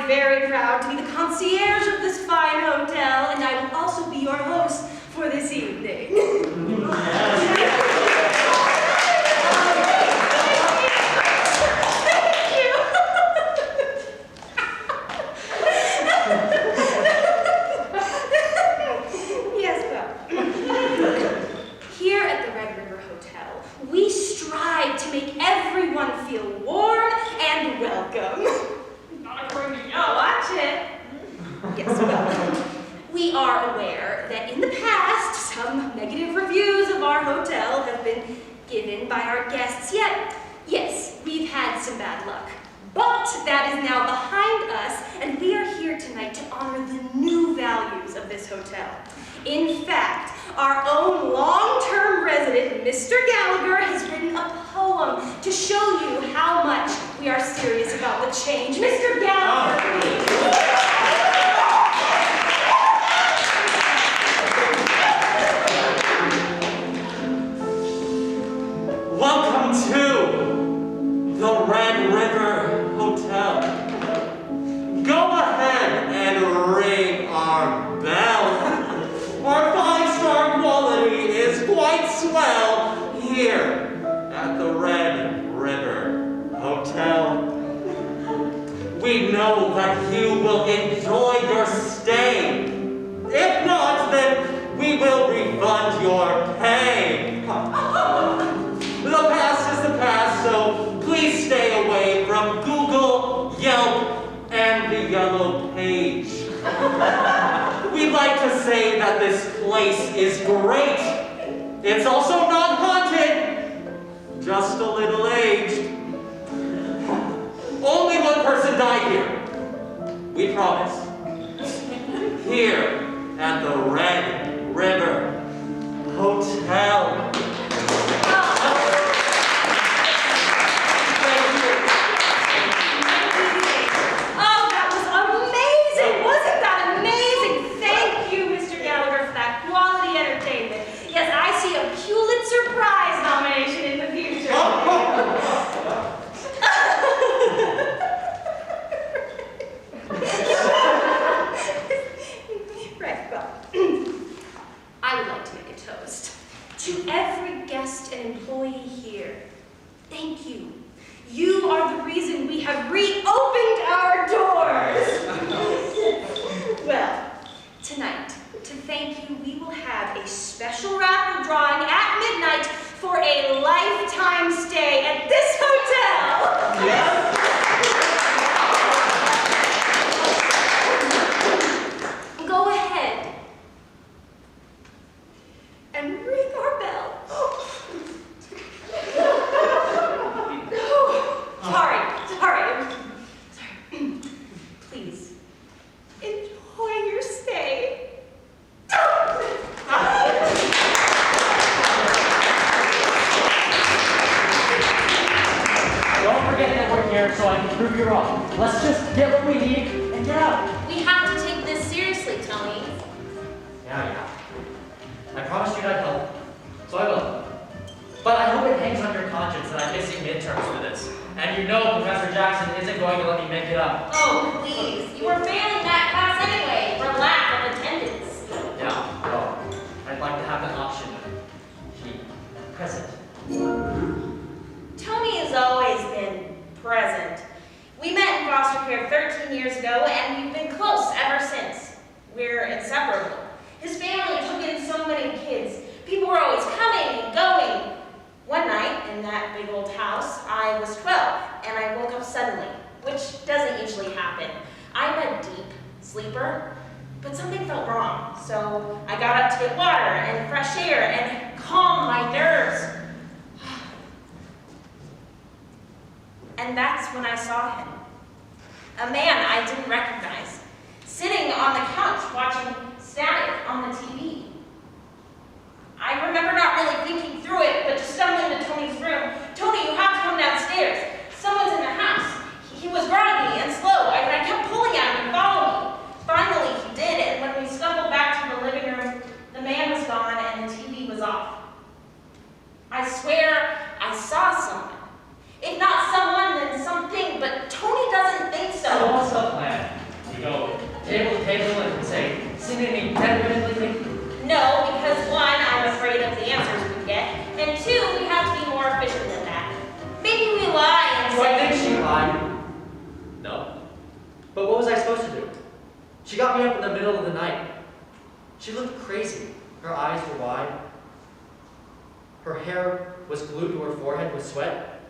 very proud to be the concierge of this fine hotel, and I will also be your host for this evening. We strive to make everyone feel warm and welcome. Not according to you. Watch it. Yes, well, we are aware that in the past, some negative reviews of our hotel have been given by our guests. Yet, yes, we've had some bad luck. But that is now behind us, and we are here tonight to honor the new values of this hotel. In fact, our own long-term resident, Mr. Gallagher, has written a poem to show you how much we are serious about the change. Mr. Gallagher, please. Welcome to the Red River Hotel. Go ahead and ring our bell. Our five-star quality is quite swell here at the Red River Hotel. We know that you will enjoy your stay. If not, then we will refund your pay. The past is the past, so please stay away from Google, Yelp, and the Yellow Page. We'd like to say that this place is great. It's also not haunted, just a little aged. Only one person died here. We promise. Here at the Red River Hotel. Surprise nomination in the future. Right, well, I would like to make a toast to every guest and employee here. Thank you. You are the reason we have reopened our doors. Well, tonight, to thank you, we will have a special raffle drawing at midnight for a lifetime stay at this hotel. Yes. Go ahead and ring our bell. Sorry. Please, enjoy your stay. Don't forget that we're here so I can prove you wrong. Let's just get what we need and get out. We have to take this seriously, Tony. Yeah. I promised you'd help, so I will. But I hope it hangs on your conscience that I'm missing midterms for this. And you know Professor Jackson isn't going to let me make it up. Oh, please. You were failing that class anyway for lack of attendance. Yeah, well, I'd like to have that option of he present. Tony has always been present. We met in foster care 13 years ago, and we've been close ever since. We're inseparable. His family took in so many kids. People were always coming and going. One night, in that big old house, I was 12, and I woke up suddenly, which doesn't usually happen. I'm a deep sleeper, but something felt wrong, so I got up to get water and fresh air and calm my nerves. And that's when I saw him. A man I didn't recognize, sitting on the couch watching static on the TV. I remember not really thinking through it, but just stumbling into Tony's room. Tony, you have to come downstairs. Someone's in the house. He was groggy and slow. I kept pulling at him to follow me. Finally, he did, and when we stumbled back to the living room, the man was gone and the TV was off. I swear I saw someone. If not someone, then something, but Tony doesn't think so. So what's the plan? me up in the middle of the night. She looked crazy. Her eyes were wide. Her hair was glued to her forehead with sweat.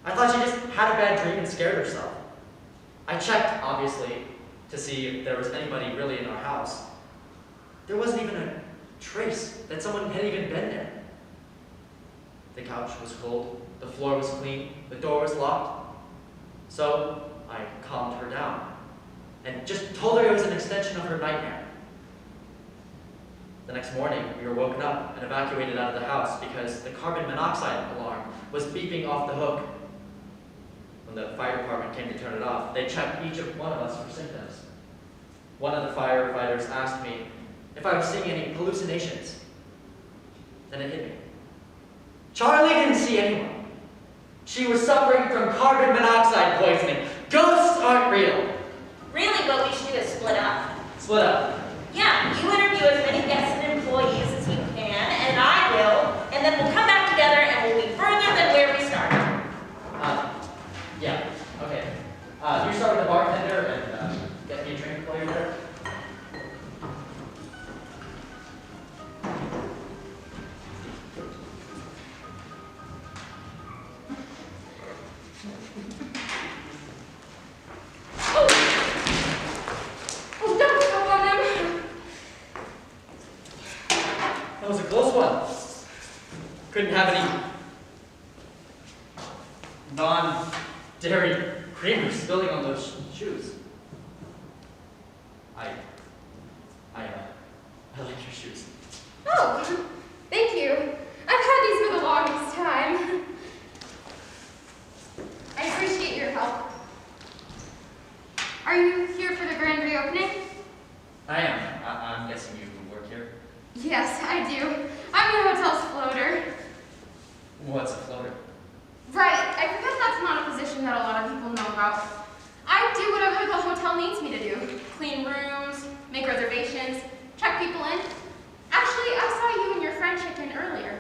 I thought she just had a bad dream and scared herself. I checked, obviously, to see if there was anybody really in our house. There wasn't even a trace that someone had even been there. The couch was cold, the floor was clean, the door was locked. So I calmed her down and just told her it was an extension of her nightmare. The next morning, we were woken up and evacuated out of the house because the carbon monoxide alarm was beeping off the hook. When the fire department came to turn it off, they checked each of one of us for symptoms. One of the firefighters asked me if I was seeing any hallucinations. Then it hit me. Charlie didn't see anyone. She was suffering from carbon monoxide poisoning. Ghosts aren't real. Really, what we should do is split up. Split up. Yeah, you interview as many guests and employees as you can, and I will, and then we'll come back together and we'll be further than where we started. Yeah, okay. You start with the bartender and get me a drink while you're there. Oh, don't go on him. That was a close one. Couldn't have any non-dairy creamer spilling on those shoes. I like your shoes. Oh, thank you. I've had these for the longest time. I appreciate your help. Are you here for the grand reopening? I am. I'm guessing you work here. Yes, I do. I'm the hotel's floater. What's a floater? Right, I forget that's not a position that a lot of people know about. I do whatever the hotel needs me to do. Clean rooms, make reservations, check people in. Actually, I saw you and your friend check in earlier.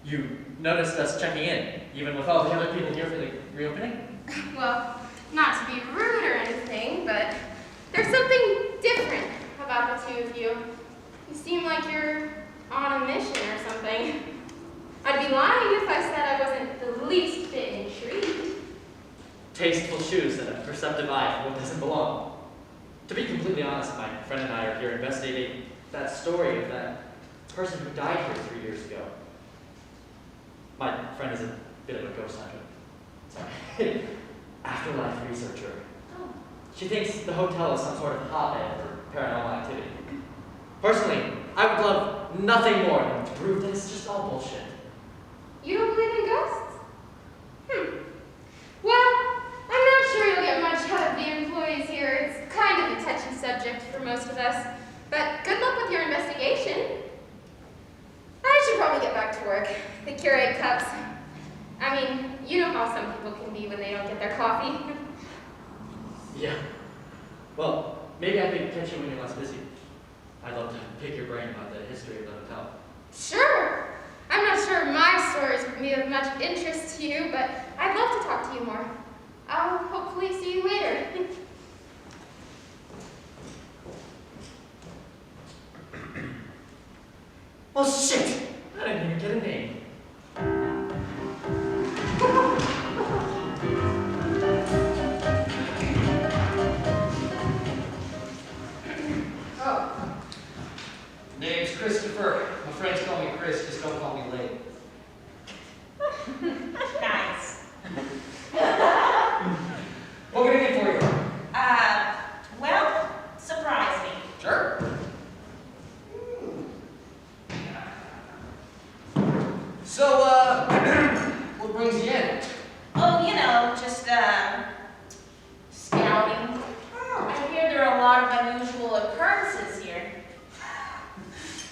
You noticed us checking in, even with all the other people here for the reopening? Well, not to be rude or anything, but there's something different about the two of you. You seem like you're on a mission or something. I'd be lying if I said I wasn't the least bit intrigued. Tasteful shoes and a perceptive eye for what doesn't belong. To be completely honest, my friend and I are here investigating that story of that person who died here 3 years ago. My friend is a bit of a ghost hunter. Sorry. Afterlife researcher. Oh. She thinks the hotel is some sort of hotbed for paranormal activity. Personally, I would love nothing more than to prove that it's just all bullshit. You don't believe in ghosts? Well, I'm not sure you'll get much out of the employees here. It's kind of a touchy subject for most of us. But good luck with your investigation. I should probably get back to work. The Keurig cups. I mean, you know how some people can be when they don't get their coffee. Yeah. Well, maybe I could catch you when you're less busy. I'd love to pick your brain about the history of the hotel. Sure. I'm not sure my stories would be of much interest to you, but I'd love to talk to you more. I'll hopefully see you later. Well, shit! I didn't even get a name. Oh. Name's Christopher. My friends call me Chris, just don't call me Lane. Nice. What can I get for you? Well, surprise me. Sure. So, what brings you in? Oh, you know, just, scouting. I hear there are a lot of unusual occurrences here.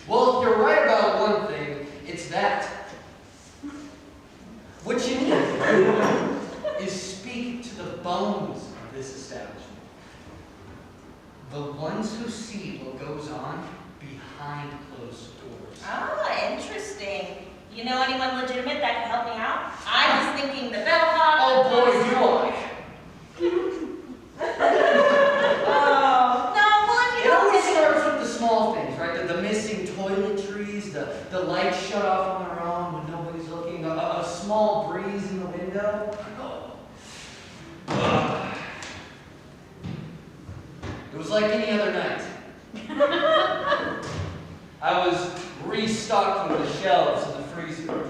Well, you're right about one thing. It's that. What you need is speak to the bones of this establishment. The ones who see what goes on behind closed doors. Oh, interesting. You know anyone legitimate that can help me out? I was thinking the bellhop. Oh boy, do I. Oh, no, well, the lights shut off on their own when nobody's looking, a small breeze in the window. It was like any other night. I was restocking the shelves in the freezer.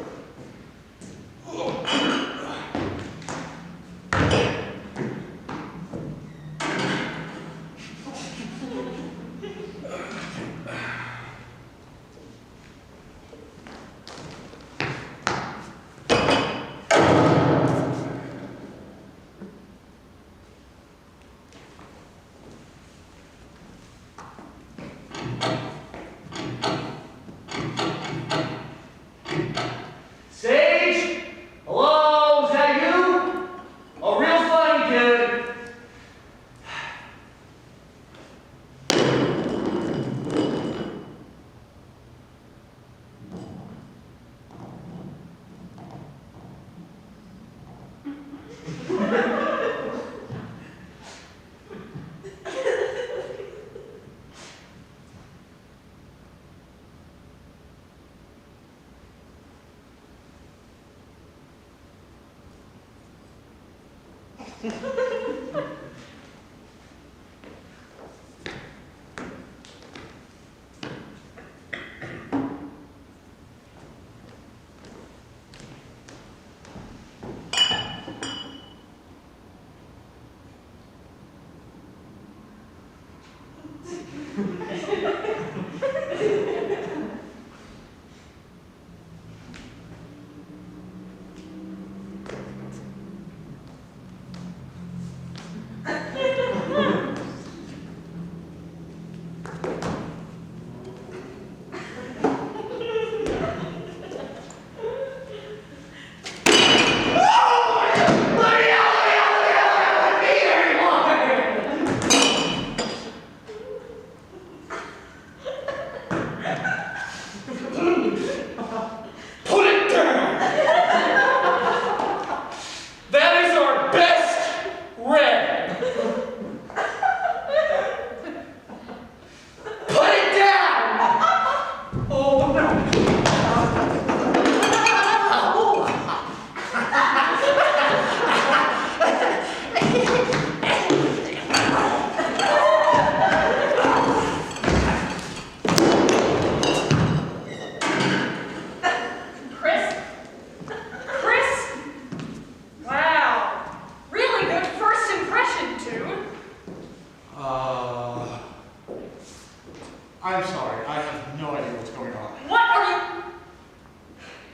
I'm sorry, I have no idea what's going on. What are you?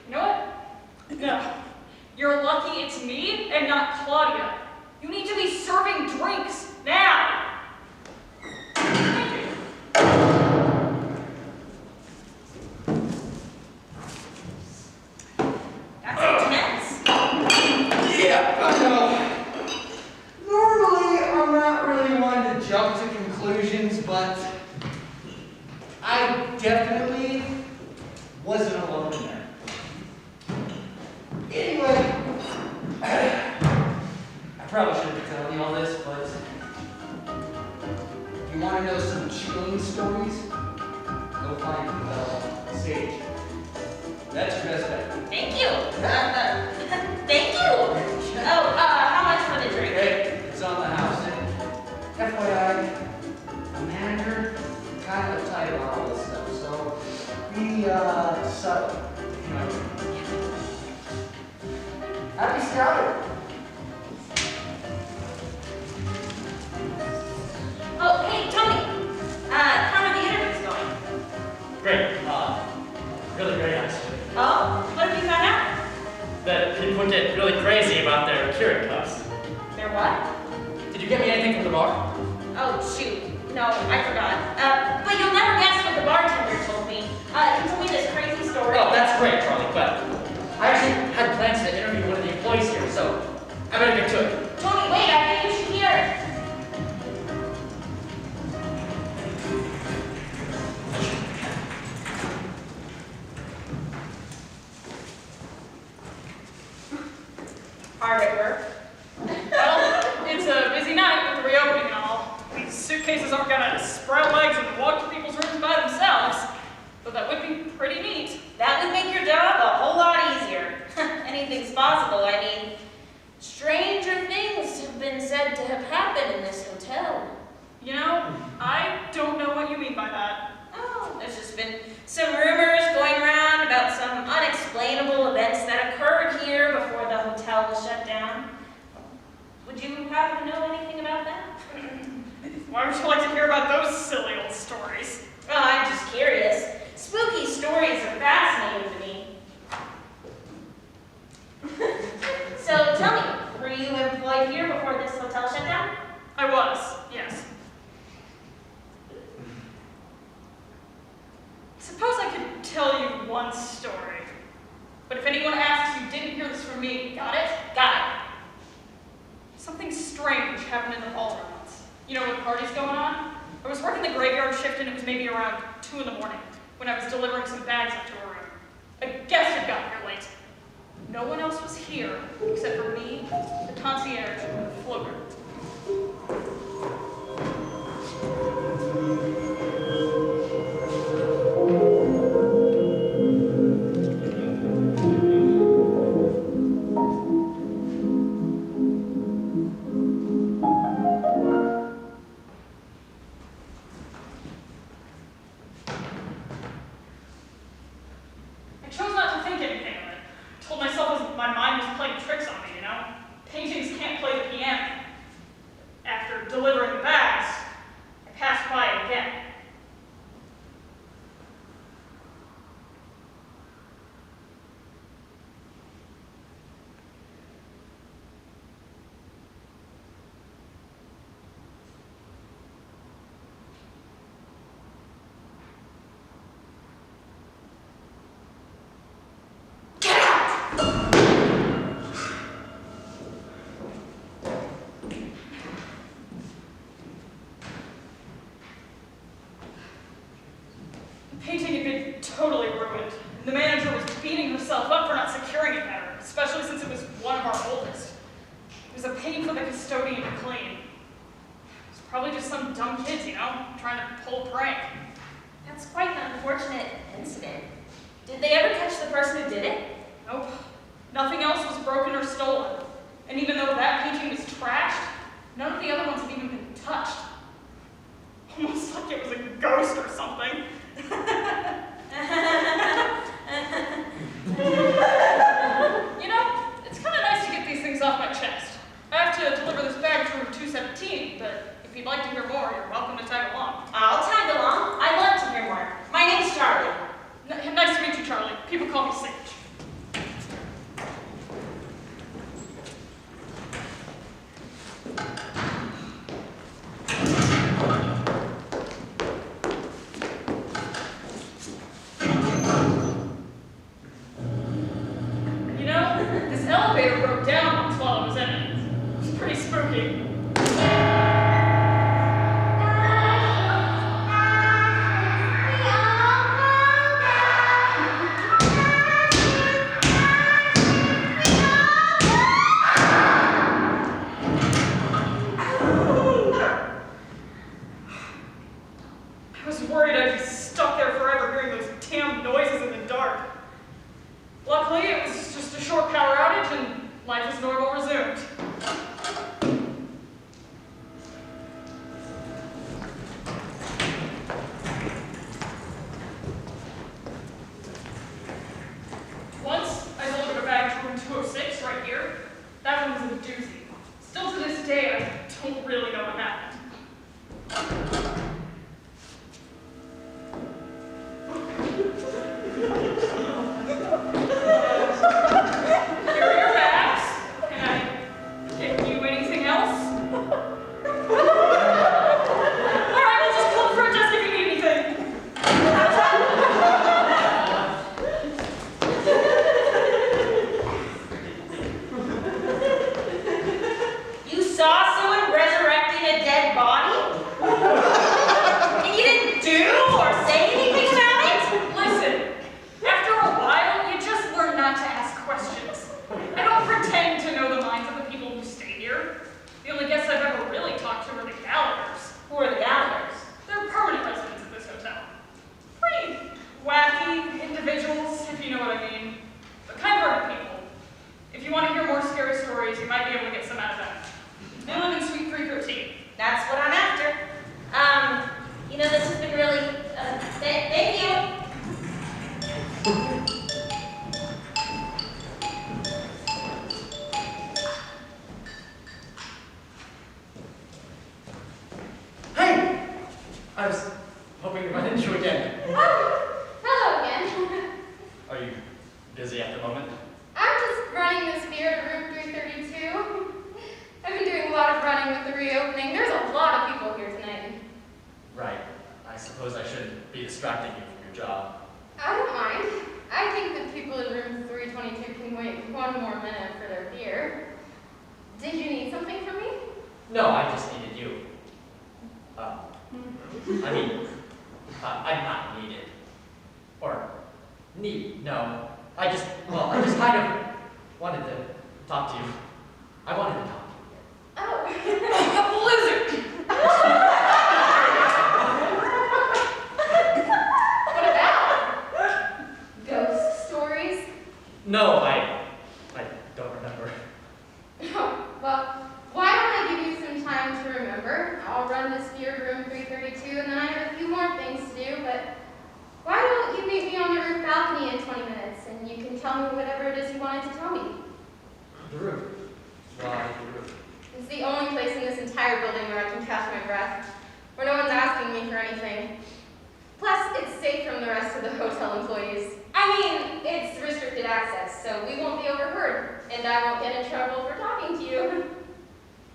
You know what? No. You're lucky it's me and not Claudia. You need to be serving drinks now. Thank you. That's intense. Yeah, I know. Normally, I'm not really one to jump to conclusions, but I definitely wasn't alone in there. Anyway, I probably shouldn't be telling you all this, but if you want to know some chilling stories, go find Sage. That's your best bet. Thank you. Thank you. Oh, how much for the drink? Hey, it's on the house. And FYI, a manager kind of tight on all this stuff, so be subtle. You know. Happy scouting. Oh, hey, Tony. How are the interviews going? Great. Really great, actually. Oh, what have you found out? That people get really crazy about their Keurig cups. Their what? Did you get me anything from the bar? Oh, shoot. No, I forgot. But you'll never guess what the bartender told me. He told me this crazy story. Oh, that's great, Charlie, but I actually had plans to interview one of the employees here, so I better get to it. Tony, wait, I think you should hear it. Hard at work. Well, it's a busy night with the reopening and all. These suitcases aren't gonna spread legs and walk to people's rooms by themselves. But that would be pretty neat. That would make your job a whole lot easier. Anything's possible. I mean, stranger things have been said to have happened in this hotel. You know, I don't know what you mean by that. Oh, there's just been some rumors going around about some unexplainable events that occurred here before the hotel was shut down. Would you happen to know anything about that? Why would you like to hear about those silly old stories? Well, I'm just curious. Spooky stories are fascinating to me. So tell me, were you employed here before this hotel shut down? I was, yes. Suppose I could tell you one story. But if anyone asks, you didn't hear this from me. Got it? Got it. Something strange happened in the ballroom once. You know, when the party's going on? I was working the graveyard shift and it was maybe around 2 in the morning when I was delivering some bags up to a room. A guest had gotten here late. No one else was here except for me, the concierge, and the floater. Delivering the bags, I passed by it again. Painting had been totally ruined, and the manager was beating herself up for not securing it better, especially since it was one of our oldest. It was a pain for the custodian to clean. It was probably just some dumb kids, you know, trying to pull a prank. That's quite an unfortunate incident. Did they ever catch the person who did it? Nope. Nothing else was broken or stolen. And even though that painting was trashed, none of the other ones had even been touched. Almost like it was a ghost or something. You know, it's kind of nice to get these things off my chest. I have to deliver this bag to room 217, but if you'd like to hear more, you're welcome to tag along. I'll tag along. I'd love to hear more. My name's Charlie. Nice to meet you, Charlie. People call me Sage. I was hoping to run into you again. Oh, hello again. Are you busy at the moment? I'm just running this beer to room 332. I've been doing a lot of running with the reopening. There's a lot of people here tonight. Right. I suppose I shouldn't be distracting you from your job. I don't mind. I think the people in room 322 can wait one more minute for their beer. Did you need something from me? No, I just needed you. I mean, I'm not needed. Or, no. I just kind of wanted to talk to you. I wanted to talk to you. Oh. Blizzard! What about? Ghost stories? No, I don't remember. Oh, well, why don't I give you some time to remember? I'll run this beer to room 332, and then I have a few more things to do, but why don't you meet me on the roof balcony in 20 minutes, and you can tell me whatever it is you wanted to tell me. The roof. Why the roof? It's the only place in this entire building where I can catch my breath, where no one's asking me for anything. Plus, it's safe from the rest of the hotel employees. I mean, it's restricted access, so we won't be overheard, and I won't get in trouble for talking to you.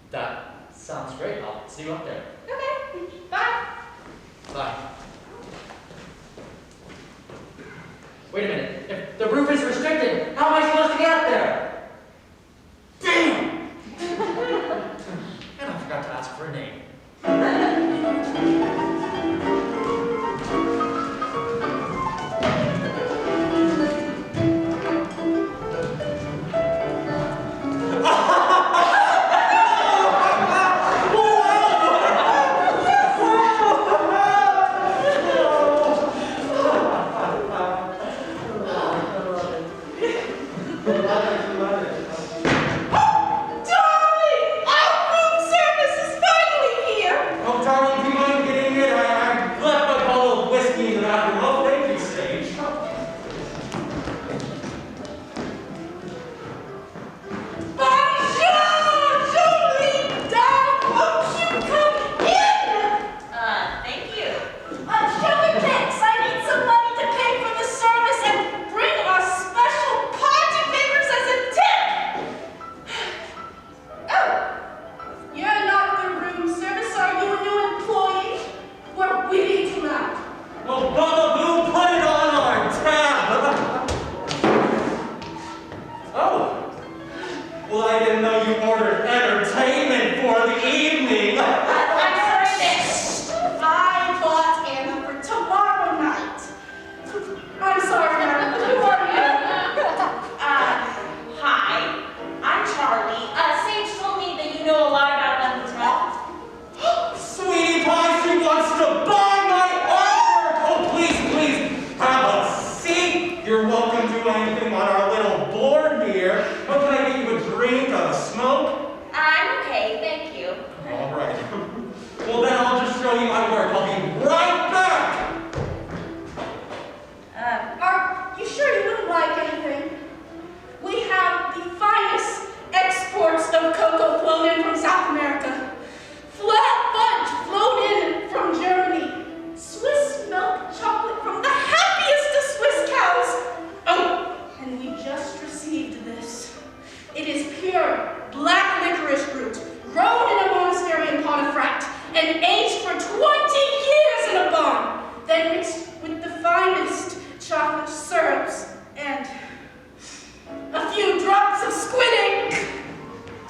That sounds great. I'll see you up there. Okay, bye. Bye. Wait a minute. If the roof is restricted, how am I supposed to get up there? Damn! And I forgot to ask for a name.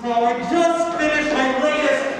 Oh, I just finished my latest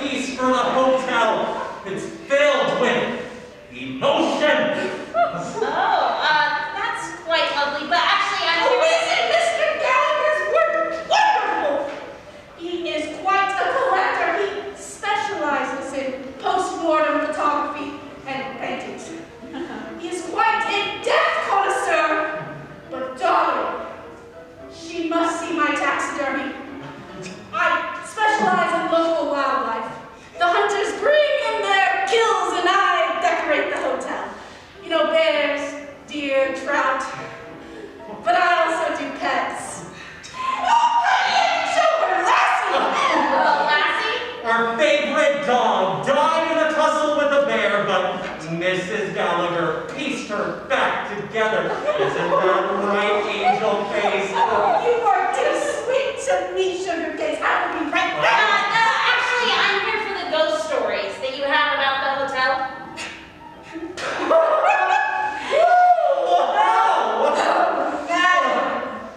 Mrs. Gallagher pieced her back together. Isn't that right, Angel Face? Oh, you are too sweet to me, Sugar Face. I will be right back. Actually, I'm here for the ghost stories that you have about the hotel.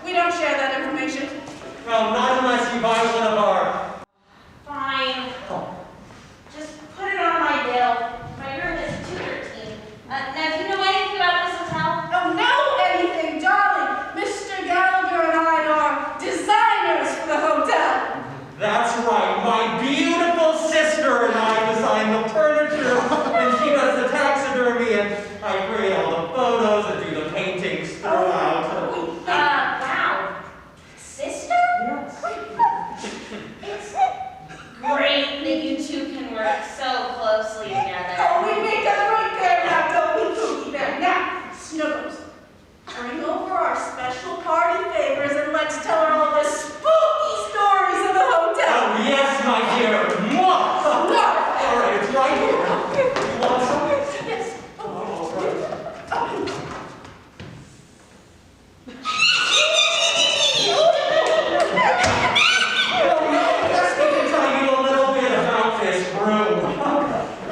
We don't share that information. Well, not unless you buy one of our... Fine. Just put it on my bill. My room is 213. Now, do you know anything about this hotel? Oh, know anything, darling. Mr. Gallagher and I are designers for the hotel. That's right, my beautiful sister and I design the furniture, and she does the taxidermy, and I create all the photos and do the paintings throughout. Wow. Sister? It's great that you two can work so closely together. Oh, we make a great pair now, don't we, Cookie Bear? Now, Snuggles, bring over our special party favors and let's tell her all the spooky stories of the hotel. Oh, yes, my dear. Mwah! All right, it's right here. You want some? Yes. All right. Let's me to tell you a little bit about this room.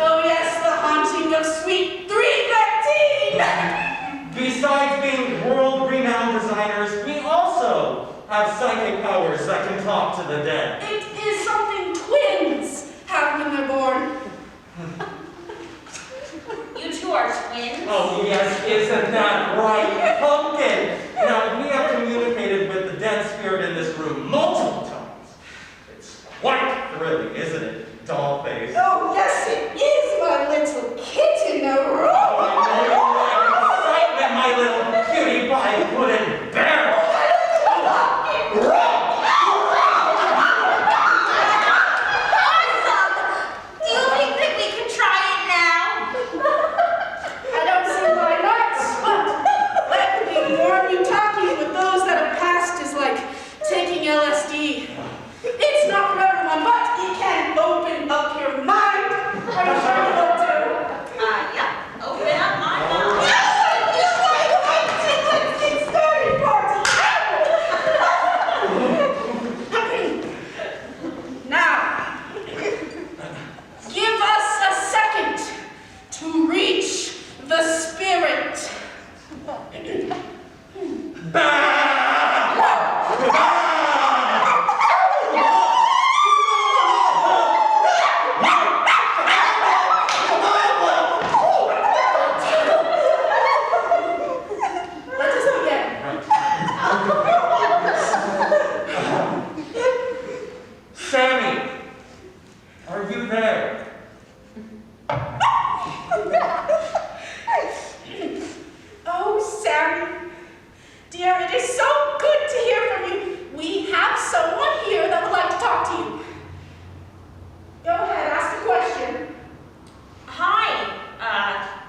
Oh, yes, the haunting of Suite 313. Besides being world-renowned designers, we also have psychic powers that can talk to the dead. It is something twins have when they're born. You two are twins? Oh, yes, isn't that right, Pumpkin? Now, we have communicated with the dead spirit in this room multiple times. It's quite thrilling, isn't it, Dollface? Oh, yes, it is, my little kitten. Oh, I know you like excitement, my little cutie pie pudding bear. Do you think that we can try it now? I don't see why not, but let me warn you, talking with those that have passed is like taking LSD. It's not for everyone, but it can open up your mind. Are you sure you want to? Yeah. Open up my mouth. Let's get started, party. Now, give us a second to reach the spirit. Let's do it again. Sammy, are you there? Oh, Sammy, dear, it is so good to hear from you. We have someone here that would like to talk to you. Go ahead, ask the question. Hi,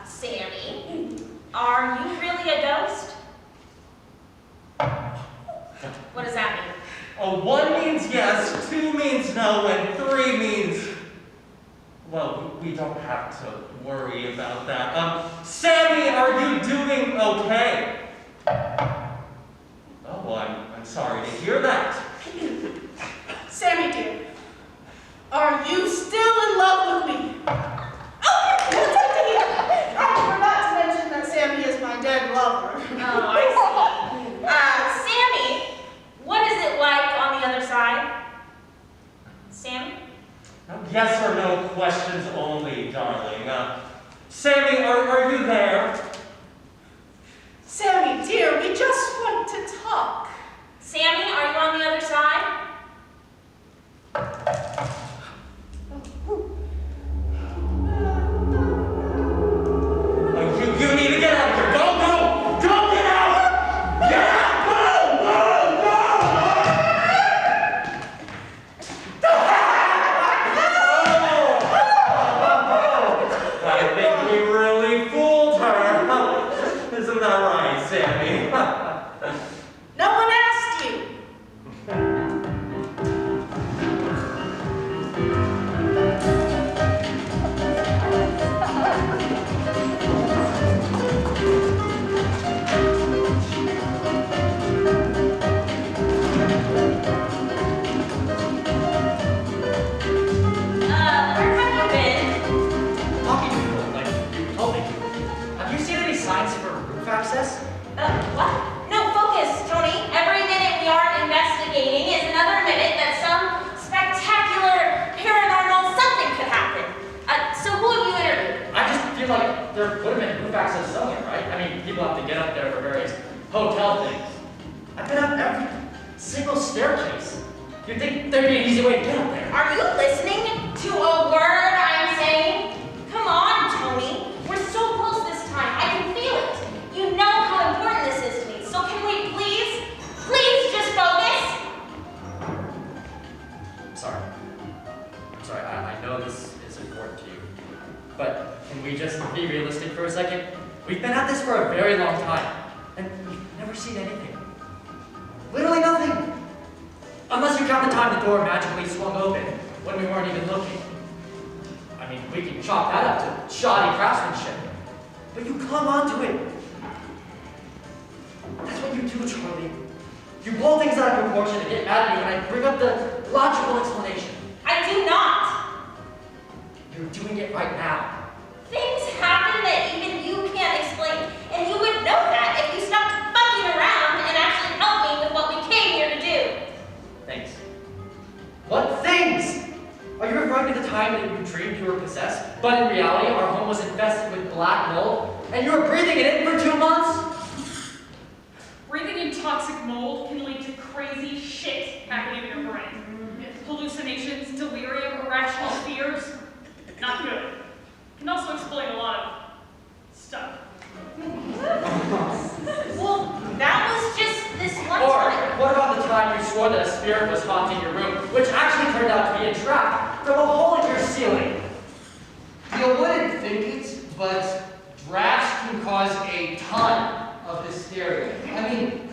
Sammy. Are you really a ghost? What does that mean? Oh, 1 means yes, 2 means no, and 3 means... Well, we don't have to worry about that. Sammy, are you doing okay? Oh, well, I'm sorry to hear that. Sammy, dear, are you still in love with me? Oh, that's good to hear. I forgot to mention that Sammy is my dead lover. Oh, I see. Sammy, what is it like on the other side? Sammy? Yes or no questions only, darling. Sammy, are you there? Sammy, dear, we just want to talk. Sammy, are you on the other side? access? What? No, focus, Tony. Every minute we aren't investigating is another minute that some spectacular paranormal something could happen. So who have you interviewed? I just feel like there would have been roof access somewhere, right? I mean, people have to get up there for various hotel things. I've been up every single staircase. You'd think there'd be an easy way to get up there. Are you listening to a word I'm saying? Come on, Tony. We're so close this time. I can feel it. You know how important this is to me. So can we please just focus? I'm sorry, I know this is important to you. But can we just be realistic for a second? We've been at this for a very long time, and we've never seen anything. Literally nothing. Unless you count the time the door magically swung open when we weren't even looking. I mean, we can chalk that up to shoddy craftsmanship. But you clung onto it. That's what you do, Charlie. You blow things out of proportion to get mad at me when I bring up the logical explanation. I do not. You're doing it right now. Things happen that even you can't explain, and you would know that if you stopped fucking around and actually helped me with what we came here to do. Thanks. What things? Are you referring to the time that you dreamed you were possessed, but in reality our home was infested with black mold, and you were breathing it in for 2 months? Breathing in toxic mold can lead to crazy shit happening in your brain. Hallucinations, delirium, irrational fears. Not good. Can also explain a lot of stuff. Well, that was just this one Or time. what about the time you swore that a spirit was haunting your room, which actually turned out to be a trap from a hole in your ceiling? You wouldn't think it, but drafts can cause a ton of hysteria. I mean,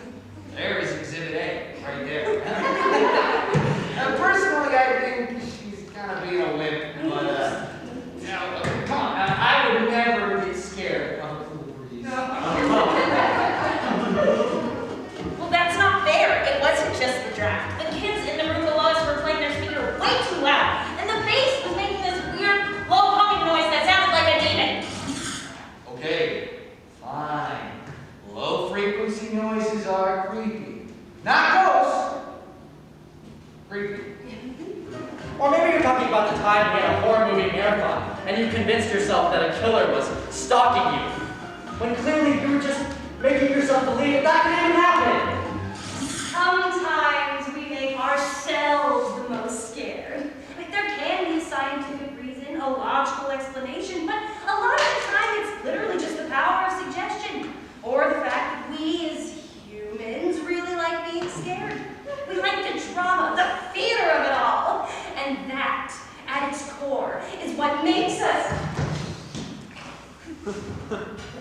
there is Exhibit A, right there. Personally, I think she's kind of being a wimp, but, you know, come on, I would never get scared of a cool breeze. Well, that's not fair. It wasn't just the draft. The kids in the room below us were playing their speaker way too loud, and the bass was making this weird, low humming noise that sounded like a demon. Okay, fine. Low frequency noises are creepy. Not ghosts. Creepy. Or maybe you're talking about the time we had a horror movie marathon, and you convinced yourself that a killer was stalking you, when clearly you were just making yourself believe that could even happen. Sometimes we make ourselves the most scared. Like, there can be a scientific reason, a logical explanation, but a lot of the time it's literally just the power of suggestion, or the fact that we as humans really like being scared. We like the drama, the theater of it all, and that, at its core, is what makes us.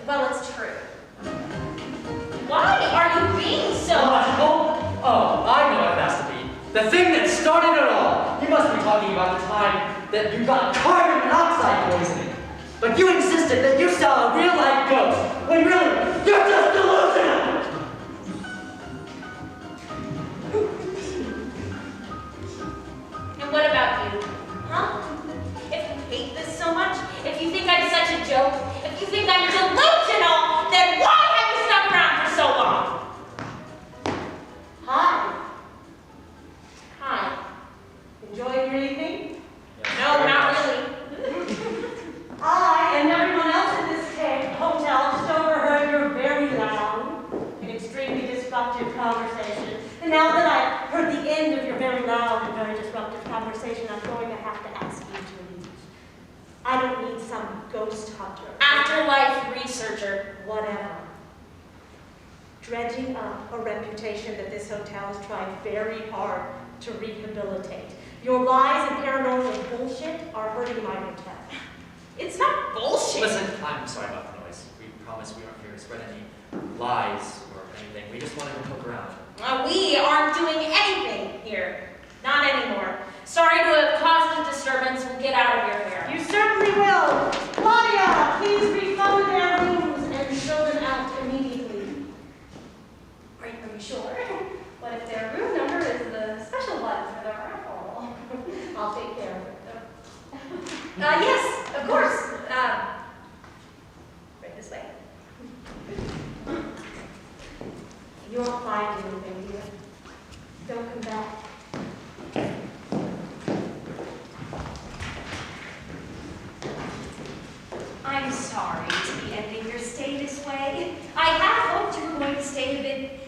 Well, it's true. Why are you being so... Logical? Oh, I know what it has to be. The thing that started it all. You must be talking about the time that you got carbon monoxide poisoning. But you insisted that you saw a real-life ghost, when really, you're just delusional! And what about you? Huh? If you hate this so much, if you think I'm such a joke, if you think I'm delusional, then why have you stuck around for so long? Hi. Hi. Enjoying your evening? No, not really. I and everyone else in this hotel just overheard your very loud and extremely disruptive conversation. And now that I've heard the end of your very loud and very disruptive conversation, I'm going to have to ask you to leave. I don't need some ghost hunter. Afterlife researcher. Whatever. Dredging up a reputation that this hotel has tried very hard to rehabilitate. Your lies and paranormal bullshit are hurting my hotel. It's not bullshit. Listen, I'm sorry about the noise. We promise we aren't here to spread any lies or anything. We just wanted to poke around. We aren't doing anything here. Not anymore. Sorry to have caused a disturbance. We'll get out of your hair. You certainly will. Claudia, please refund their rooms and show them out immediately. Are you sure? What if their room number is the special one for the raffle? I'll take care of it. Yes, of course. Right this way. I'm sorry to be ending your stay this way. I had hoped you were going to stay a bit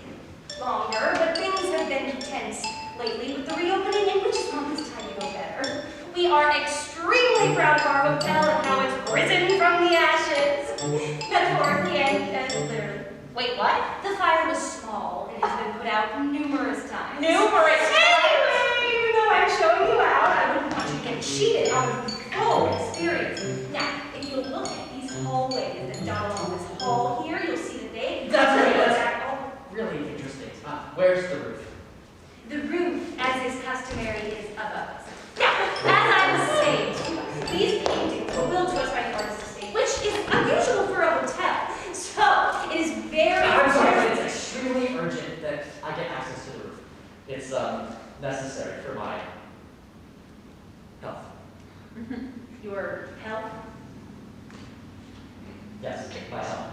longer, but things have been tense lately with the reopening, and we just want this time to go better. We are extremely proud of our hotel and how it's risen from the ashes. Metaphorically and literally. Wait, what? The fire was small and has been put out numerous times. Numerous Anyway, even though I'm showing you out, I wouldn't want you to get cheated out of the full experience. Now, if you look at these hallways that dot along this hall here, you'll see that they... That's really interesting. Where's the roof? The roof, as is customary, is above us. Now, as I was saying to you, these paintings were willed to us by the artist estate, which is unusual for a hotel. So, it is very... I'm sorry, but it's extremely urgent that I get access to the roof. It's necessary for my health. Your health? Yes, my health.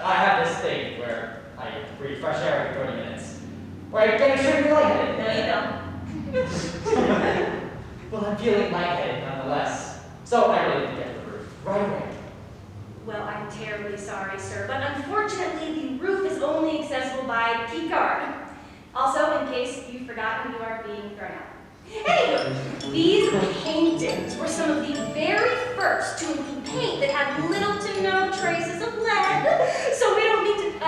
I have this thing where I breathe fresh air every 30 minutes. Where I get extremely lightheaded. No, you don't. Well, I'm feeling lightheaded nonetheless. So I really need to get to the roof. Right away. Well, I'm terribly sorry, sir, but unfortunately the roof is only accessible by key card. Also, in case you've forgotten, you are being thrown out. Anywho, these paintings were some of the very first to include paint that had little to no traces of lead, so we don't need to...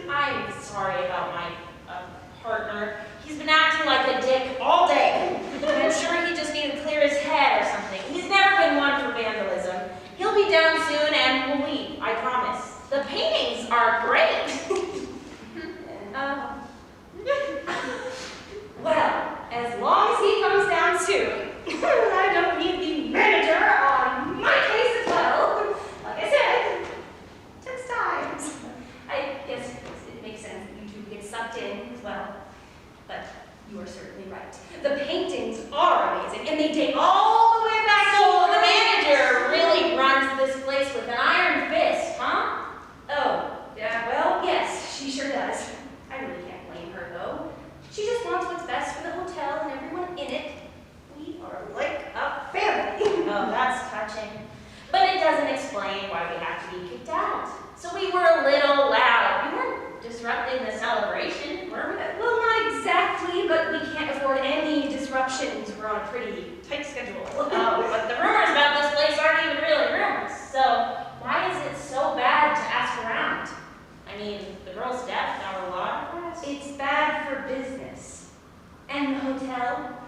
I'm sorry about my partner. He's been acting like a dick all day. I'm sure he just needed to clear his head or something. He's never been one for vandalism. He'll be down soon and we'll leave, I promise. The paintings are great. Well, as long as he comes down soon, I don't need the manager on my case as well. Like I said, 6 times. I guess it makes sense that you two get sucked in as well. But you are certainly right. The paintings are amazing, and they date all the way back So to... the manager really runs this place with an iron fist, huh? Oh, yeah, well, yes, she sure does. I really can't blame her, though. She just wants what's best for the hotel and everyone in it. We are like a family. Oh, that's touching. But it doesn't explain why we have to be kicked out. So we were a little loud. We weren't disrupting the celebration, were we? Well, not exactly, but we can't afford any disruptions. We're on a pretty tight schedule. Oh, but the rumors about this place aren't even really rumors. So why is it so bad to ask around? I mean, the girl's death got a lot of press. It's bad for business. And the hotel?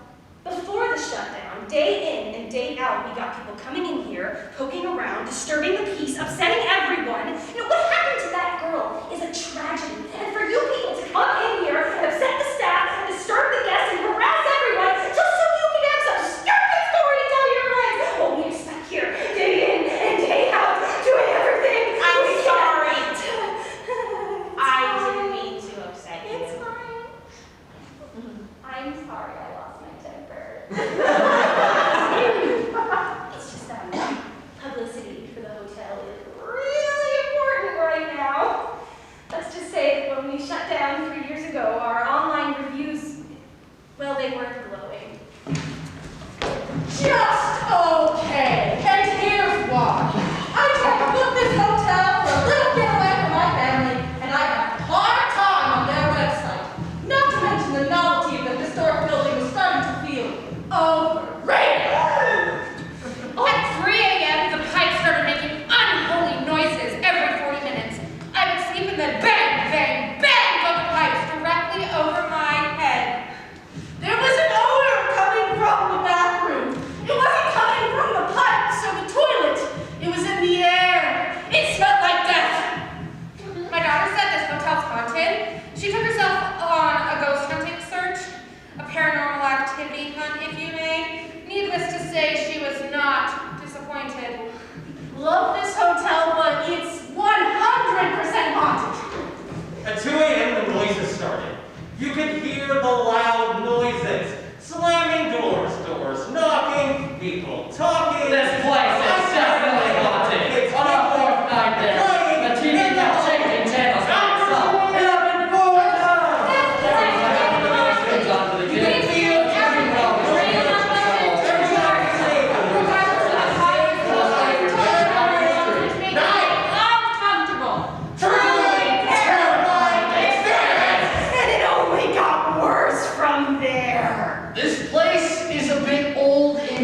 Before the shutdown, day in and day out, we got people coming in here, poking around, disturbing the peace, upsetting everyone. You know, what happened to that girl is a tragedy. And for you people to come in here and upset the staff, disturb the guests, and harass everyone just so you can have some stupid story to tell your friends. Well, we expect here, day in and day out, doing everything. I'm we sorry. can. I didn't mean to upset you. It's fine. I'm sorry I lost my temper. It's just that publicity for the hotel is really important right now. Let's just say that when we shut down 3 years ago, our online reviews, well, they weren't glowing. Just okay. And here's why. I tried to book this hotel for a little getaway from my family, and I had a hard time on their website. Not to mention the novelty of the historic building was starting to feel overrated. At 3 a.m., the pipes started making unholy noises every 40 minutes. I would sleep in the bang, bang, bang of the pipes directly over my head. There was an odor coming from the bathroom. It wasn't coming from the pipes or the toilet. It was in the air. It smelled like death. My daughter said this hotel's haunted. She took herself on a ghost hunting search, a paranormal activity hunt, if you may. Needless to say, she was not disappointed. Love this hotel, but it's 100% haunted. At 2 a.m. the noises started. You could hear the loud noises. Slamming doors, knocking, people talking. This place is definitely haunted. It's On our fourth night there, the TV kept changing channels by itself. It happened 4 times. Every time the noise comes onto the kid, everyone was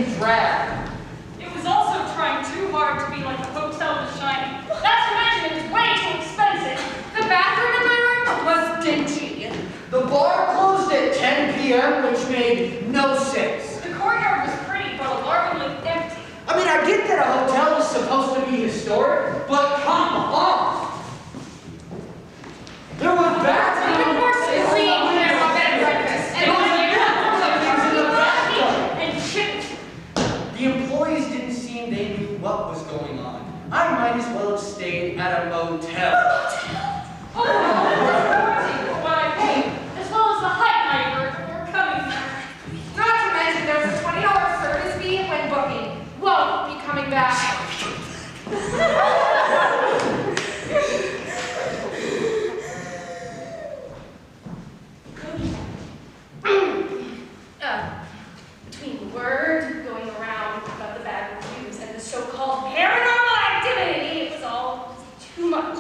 in drag. It was also trying too hard to be like the hotel The Shining. Not to mention it was way too expensive. The bathroom in my room was dingy. The bar closed at 10 p.m., which made no sense. The courtyard was pretty, but alarmingly empty. I mean, I get that a hotel is supposed to be historic, but come on! There was bathrooms. Of course, it's clean when I walk bed and breakfast. And And chips. The employees didn't seem they knew what was going on. I might as well have stayed at a motel. Oh, what I paid, as well as the Heinsheimer before coming here. not to mention there's a $20 service fee when booking. Won't be coming back. Between word going around about the bad reviews and the so-called paranormal activity, it was all too much.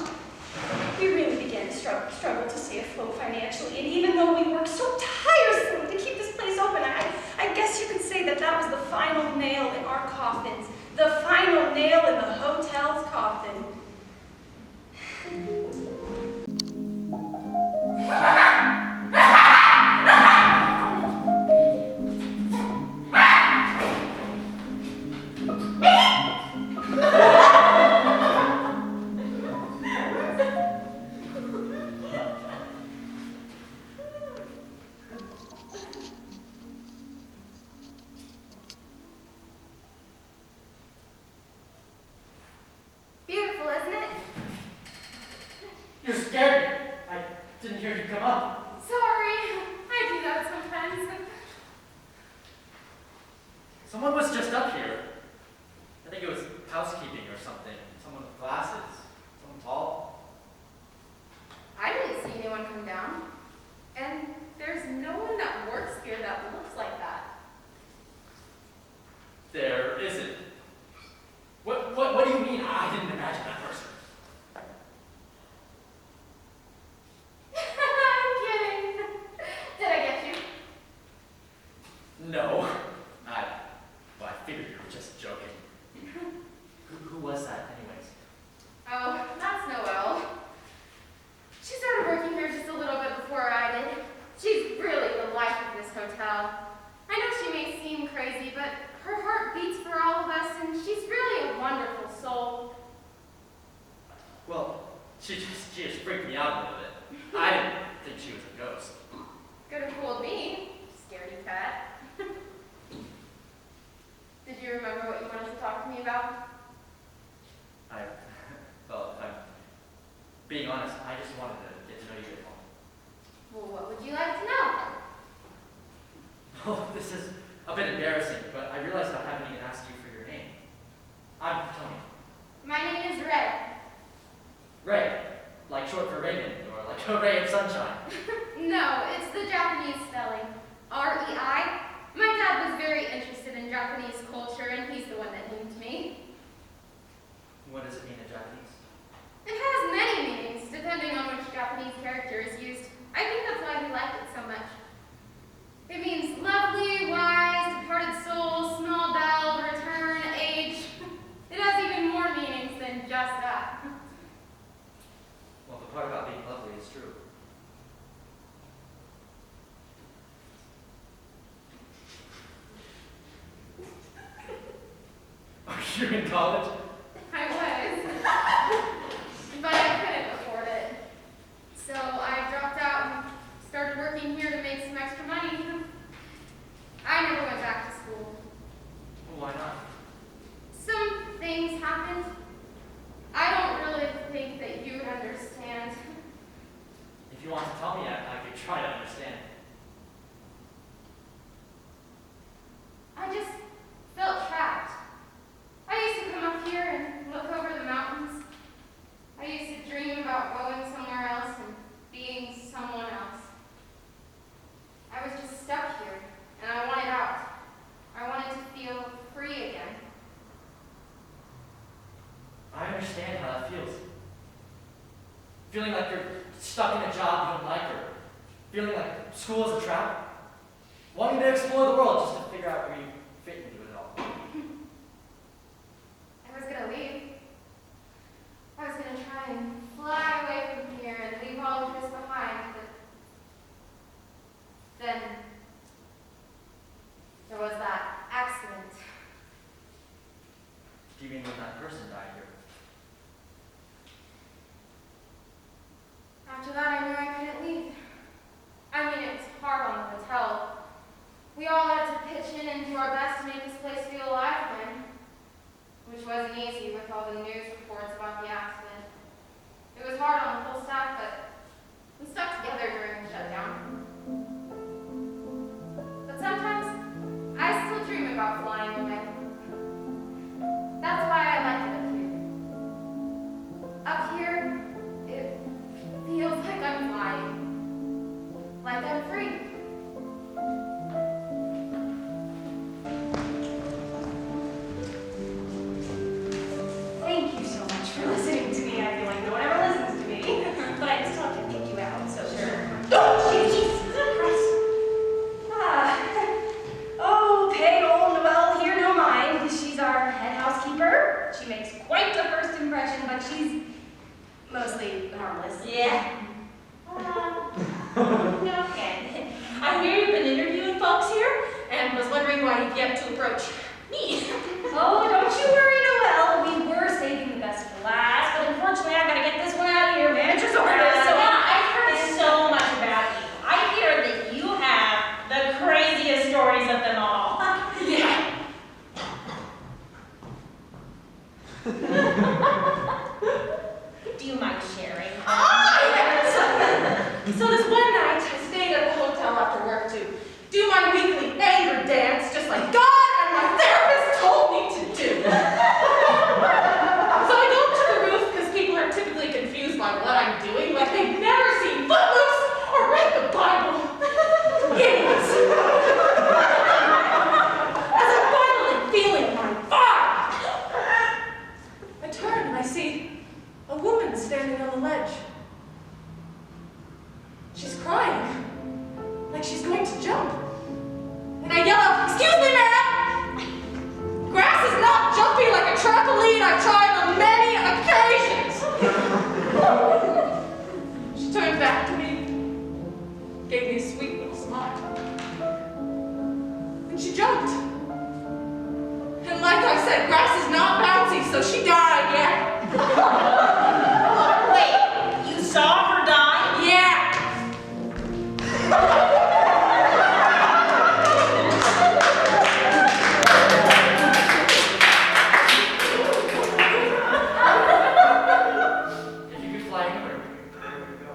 We really began to struggle to stay afloat financially, and even though we worked so tirelessly to keep this place open, I guess you could say that that was the final nail in our coffins, the final nail in the hotel's coffin. Beautiful, isn't it? You scared me. I didn't hear you come up. Sorry, I do that sometimes. Someone was just up here. I think it was housekeeping or something. Someone with glasses. Someone tall. I didn't see anyone come down. And there's no one that works here that looks like that. There isn't. What do you mean I didn't imagine that person? I'm kidding. Did I get you? No. I figured you were just joking. Who was that anyways? Oh, that's Noelle. She started working here just a little bit before I did. She's really the life of this hotel. I know she may seem crazy, but her heart beats for all of us, and she's really a wonderful soul. Well, she just freaked me out a little bit. I didn't think she was a ghost. Could have fooled me, scaredy cat. Did you remember what you wanted to talk to me about? Well, if I'm being honest, I just wanted to get to know you a bit more. Well, what would you like to know? Oh, this is a bit embarrassing, but I realized I haven't even asked you for your name. I'm Tony. My name is Red. Ray, like short for Raymond, or like a ray of sunshine. No, it's the Japanese spelling. R-E-I. My dad was very interested in Japanese culture, and he's the one that named me. What does it mean in Japanese? It has many meanings, depending on which Japanese character is used. I think that's why he liked it so much. It means lovely, wise, departed soul, small bell, return, age. It has even more meanings than just that. Well, the part about being lovely is true. Are you in college? I was. But I couldn't afford it. So I dropped out and started working here to make some extra money. I never went back to school. Well, why not? Some things happened. I don't really think that you would understand. If you want to tell me, I could try to understand. I just felt trapped. I used to come up here and look over the mountains. I used to dream about going somewhere else and being someone else. I was just stuck here, and I wanted out. I wanted to feel free again. I understand how that feels. Feeling like you're stuck in a job you don't like, or feeling like school is a trap. Wanting to explore the world just to figure out where you fit into it all. Do you mean when that person died here? After that, I knew I couldn't leave. I mean, it's hard on the hotel. We all had to pitch in and do our best to make this place feel alive again, which wasn't easy with all the news reports about the accident. It was hard on the whole staff, but we stuck together during the shutdown. But sometimes, I still dream about flying away. That's why I like it up here. Up here, it feels like I'm flying. Like I'm free. Thank you so much for listening to me. I feel like no one ever listens to me. But I still have to kick you out, so sure. Oh, Jesus Christ. Oh, pay old Noelle here no mind. She's our head housekeeper. She makes quite a first impression, but she's mostly harmless. Yeah. Okay. I hear you've been interviewing folks here and was wondering why you've yet to approach me. Oh, don't you worry, Noelle. We were saving the best for last, but unfortunately I've got to get this one out of here. Manager's orders, so I've heard so much about you. I hear that you have the craziest stories of them all. yeah. Do you mind sharing? So this one night, I stayed at the hotel after work to do my weekly anger dance, just like God and my therapist told me to do. So I go up to the roof because people are typically confused by what I'm doing, like they've never seen Footloose or read the Bible. Idiots. As I'm finally feeling my fire, I turn and I see a woman standing on the ledge. She's crying, like she's going to jump. And I yell out, "Excuse me, ma'am! Grass is not jumpy like a trampoline I've tried on many occasions." She turned back to me, gave me a sweet little smile. And she jumped. And like I said, grass is not bouncy, so she died, yeah. Wait, you saw her die? Yeah. If you could fly anywhere, where would you go?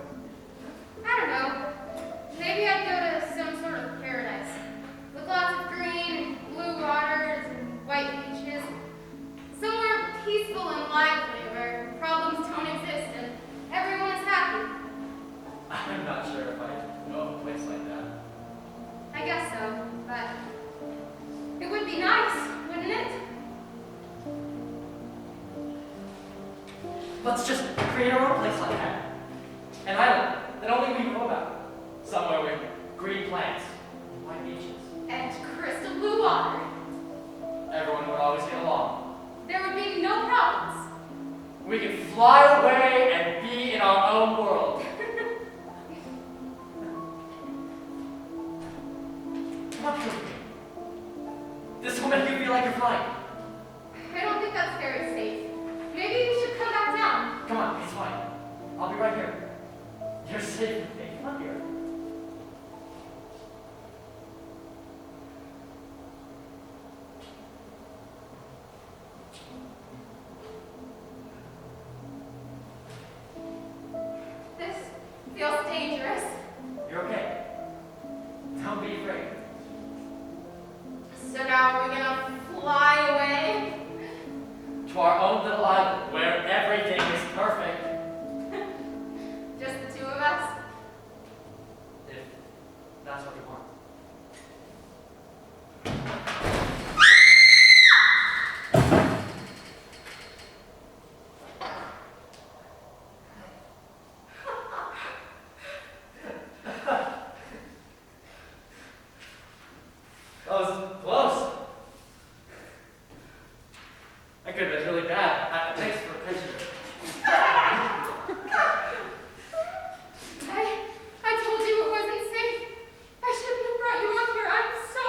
I don't know. Maybe I'd go to some sort of paradise with lots of green, blue waters, and white beaches. Somewhere peaceful and lively where problems don't exist and everyone is happy. I'm not sure if I know a place like that. I guess so, but it would be nice, wouldn't it? Let's just create our own place like that. An island that only we know about. Somewhere with green plants, white beaches. And crystal blue water. Everyone would always get along. There would be no problems. We could fly away and be in our own world. Come on, with me. This will make you feel like you're flying. I don't think that's very safe. Maybe we should come back down. Come on, it's fine. I'll be right here. You're safe with me. Come on here. This feels dangerous. You're okay. Don't be afraid. So now are we gonna fly away? To our own little island where everything is perfect. Just the two of us? If that's what you want. That was close. I could have been really bad. Thanks for pitching it. I told you it wasn't safe. I shouldn't have brought you up here. I'm so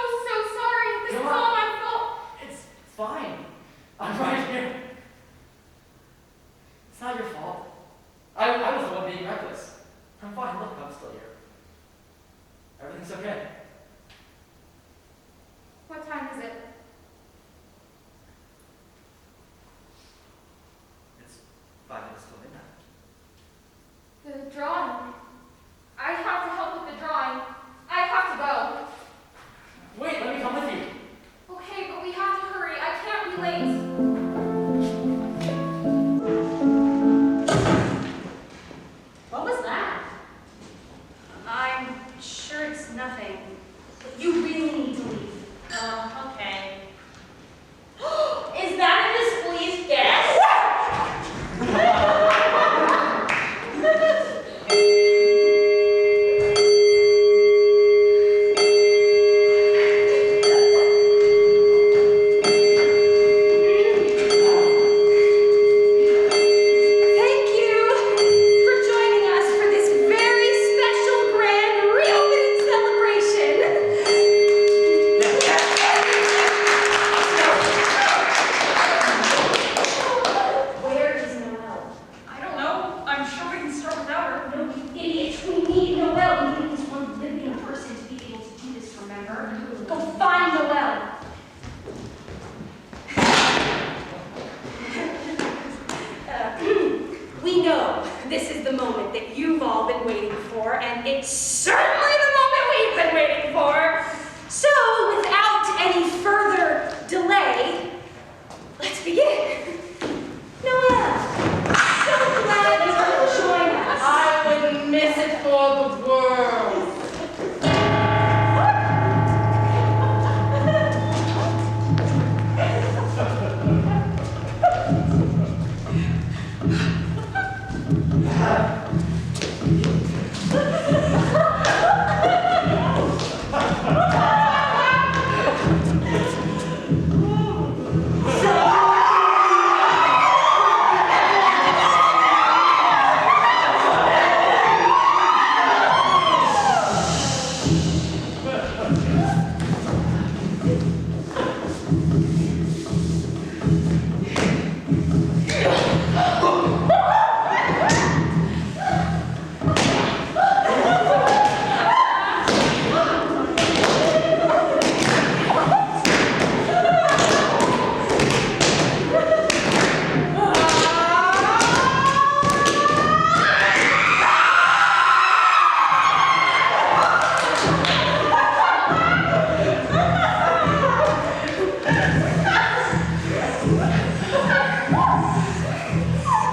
sorry. This is all my fault. It's fine. I'm right here. be late. What was that? I'm sure it's nothing. You really need to leave. Oh, okay. Is that a displeased guest? Thank you for joining us for this very special grand reopening celebration. Where is Noelle? I don't know. I'm sure we can start without her. No, you idiots. We need Noelle. We need this one living person to be able to do this, remember? Go find Noelle. We know this is the moment that you've all been waiting for, and it's certainly the moment we've been waiting for. So, without any further delay, let's begin. Noelle, so glad you could join us. I wouldn't miss it for the world.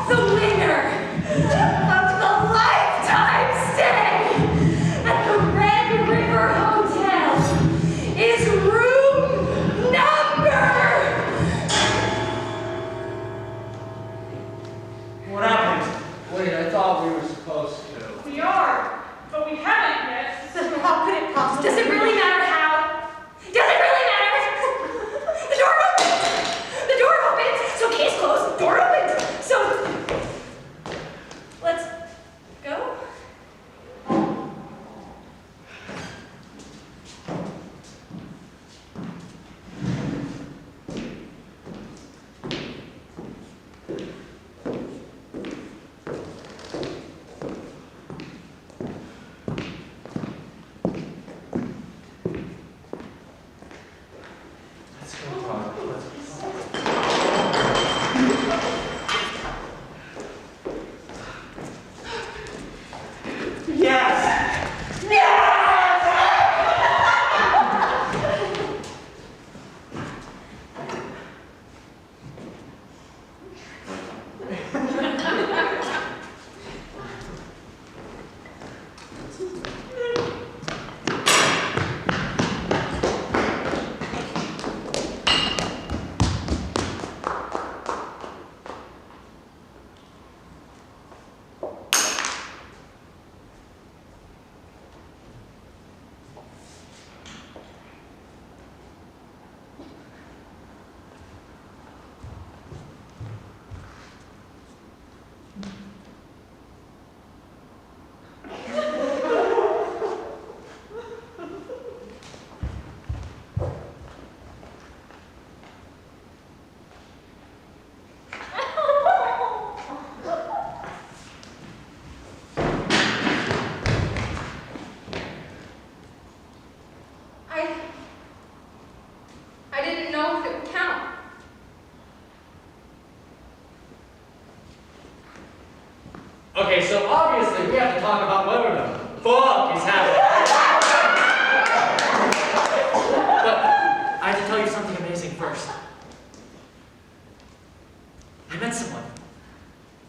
The winner of the lifetime stay at the Red River Hotel is room number. What happened? Wait, I thought we were supposed to. We are, but we haven't yet. How could it possibly? Does it really matter how? Does it really matter? The door opens. The door opens. So case closed. Door opens. So let's go. Let's go, Todd. Let's go. Yes!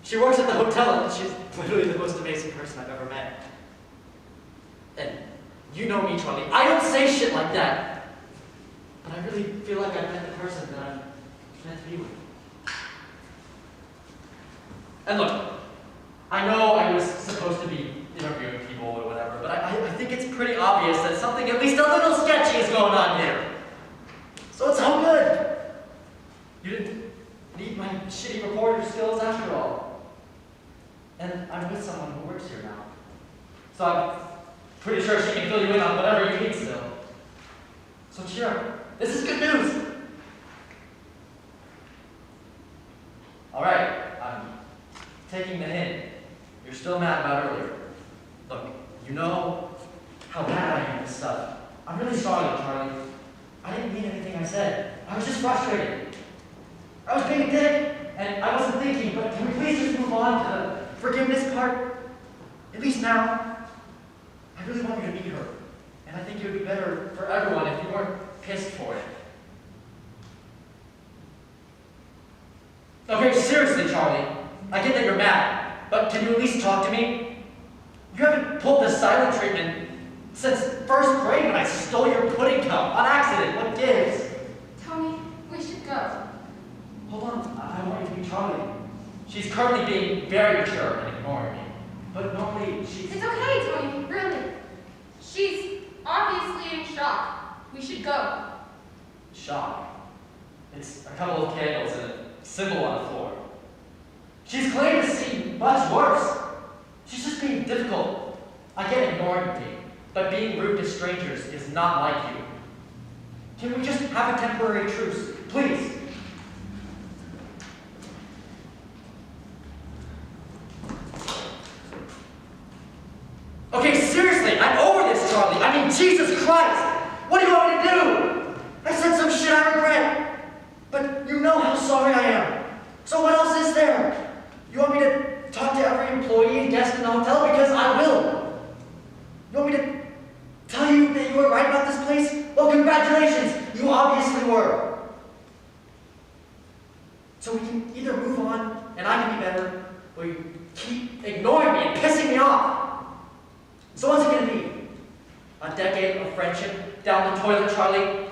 She works at the hotel, and she's literally the most amazing person I've ever met. And you know me, Charlie. I don't say shit like that. But I really feel like I've met the person that I'm meant to be with. And look, I know I was supposed to be interviewing people or whatever, but I think it's pretty obvious that something at least a little sketchy is going on here. So it's all good. You didn't need my shitty reporter skills after all. And I'm with someone who works here now. So I'm pretty sure she can fill you in on whatever you need still. So cheer up. This is good news. All right, I'm taking the hint. You're still mad about earlier. Look, you know how bad I am at this stuff. I'm really sorry, Charlie. I didn't mean anything I said. I was just frustrated. I was being a dick, and I wasn't thinking, but can we please just move on to the forgiveness part? At least now. I really want you to meet her, and I think it would be better for everyone if you weren't pissed for it. Okay, seriously, Charlie. I get that you're mad, but can you at least talk to me? You haven't pulled the silent treatment since first grade when I stole your pudding cup on accident. What gives? Tony, we should go. Hold on, I want you to be Charlie. She's currently being very mature and ignoring me. But normally she's... It's okay, Tony, really. She's obviously in shock. We should go. Shock. It's a couple of candles and a symbol on the floor. She's claimed to see much worse. She's just being difficult. I get ignoring me, but being rude to strangers is not like you. Can we just have a temporary truce, please? Okay, seriously, I'm over this, Charlie. I mean, Jesus Christ! What do you want me to do? I said some shit I regret. But you know how sorry I am. So what else is there? You want me to talk to every employee and guest in the hotel? Because I will. You want me to tell you that you were right about this place? Well, congratulations. You obviously were. So we can either move on and I can be better, or you keep ignoring me and pissing me off. So what's it gonna be? A decade of friendship down the toilet, Charlie?